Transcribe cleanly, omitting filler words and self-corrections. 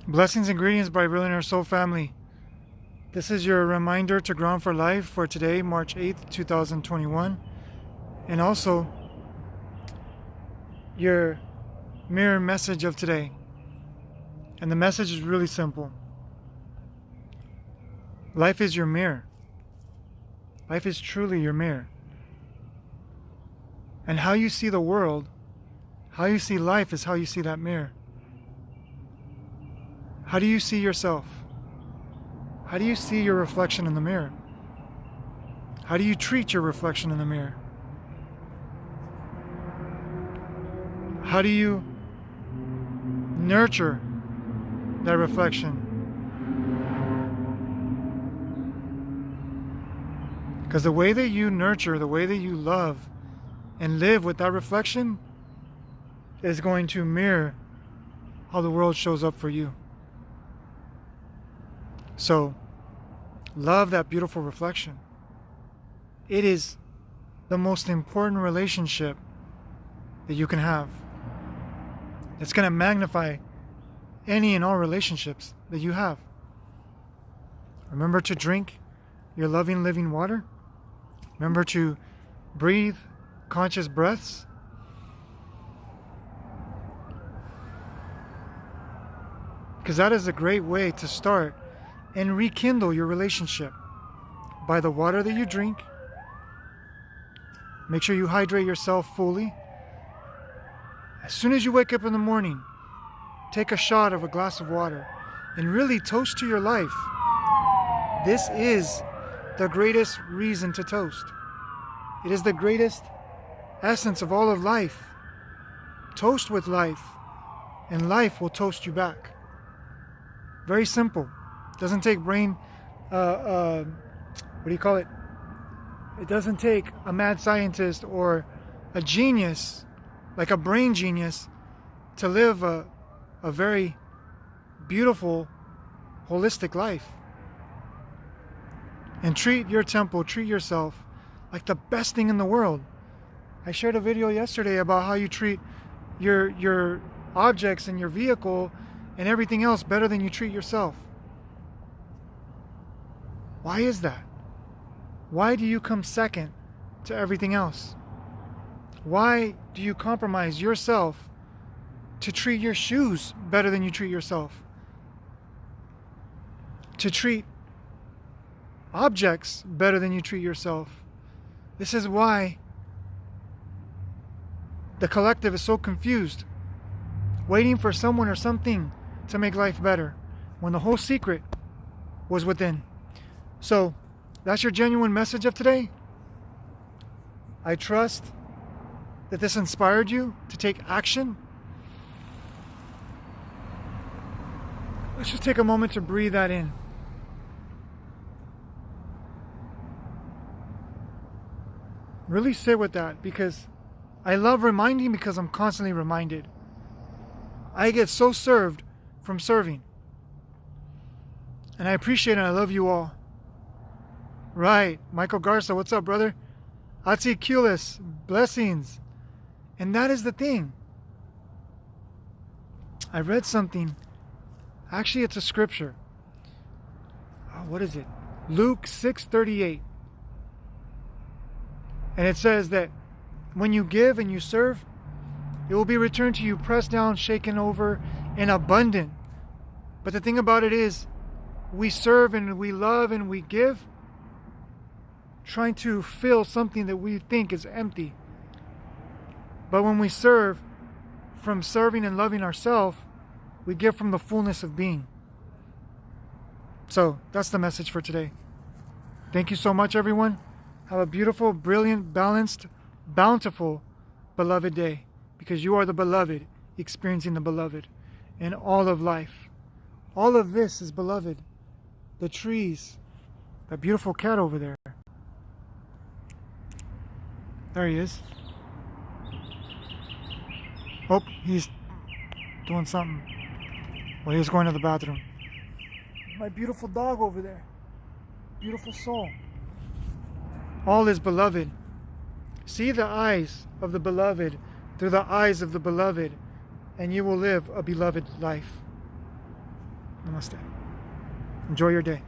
Blessings and greetings by Vibrillionaire Soul Family. This is your reminder to ground for life for today, March 8th, 2021. And also, your mirror message of today. And the message is really simple. Life is your mirror. Life is truly your mirror. And how you see the world, how you see life is how you see that mirror. How do you see yourself? How do you see your reflection in the mirror? How do you treat your reflection in the mirror? How do you nurture that reflection? Because the way that you nurture, the way that you love and live with that reflection is going to mirror how the world shows up for you. So, love that beautiful reflection. It is the most important relationship that you can have. It's going to magnify any and all relationships that you have. Remember to drink your loving, living water. Remember to breathe conscious breaths. Because that is a great way to start and rekindle your relationship by the water that you drink. Make sure you hydrate yourself fully. As soon as you wake up in the morning, take a shot of a glass of water and really toast to your life. This is the greatest reason to toast. It is the greatest essence of all of life. Toast with life, and life will toast you back. Very simple. Doesn't take brain, what do you call it? It doesn't take a mad scientist or a genius, like a brain genius, to live a very beautiful, holistic life. And treat your temple, treat yourself like the best thing in the world. I shared a video yesterday about how you treat your objects and your vehicle and everything else better than you treat yourself. Why is that? Why do you come second to everything else? Why do you compromise yourself to treat your shoes better than you treat yourself? To treat objects better than you treat yourself? This is why the collective is so confused, waiting for someone or something to make life better, when the whole secret was within. So, that's your genuine message of today. I trust that this inspired you to take action. Let's just take a moment to breathe that in. Really sit with that, because I love reminding, because I'm constantly reminded. I get so served from serving. And I appreciate it, and I love you all. Right, Michael Garza, what's up, brother? Atikulis, blessings. And that is the thing. I read something. Actually, it's a scripture. What is it? Luke 6:38. And it says that when you give and you serve, it will be returned to you, pressed down, shaken over, and abundant. But the thing about it is, we serve and we love and we give, trying to fill something that we think is empty. But when we serve, from serving and loving ourselves, we give from the fullness of being. So that's the message for today. Thank you so much, everyone. Have a beautiful, brilliant, balanced, bountiful, beloved day, because you are the beloved, experiencing the beloved in all of life. All of this is beloved. The trees, that beautiful cat over there. There he is. Oh, he's doing something. Well, he was going to the bathroom. My beautiful dog over there. Beautiful soul. All is beloved. See the eyes of the beloved through the eyes of the beloved, and you will live a beloved life. Namaste. Enjoy your day.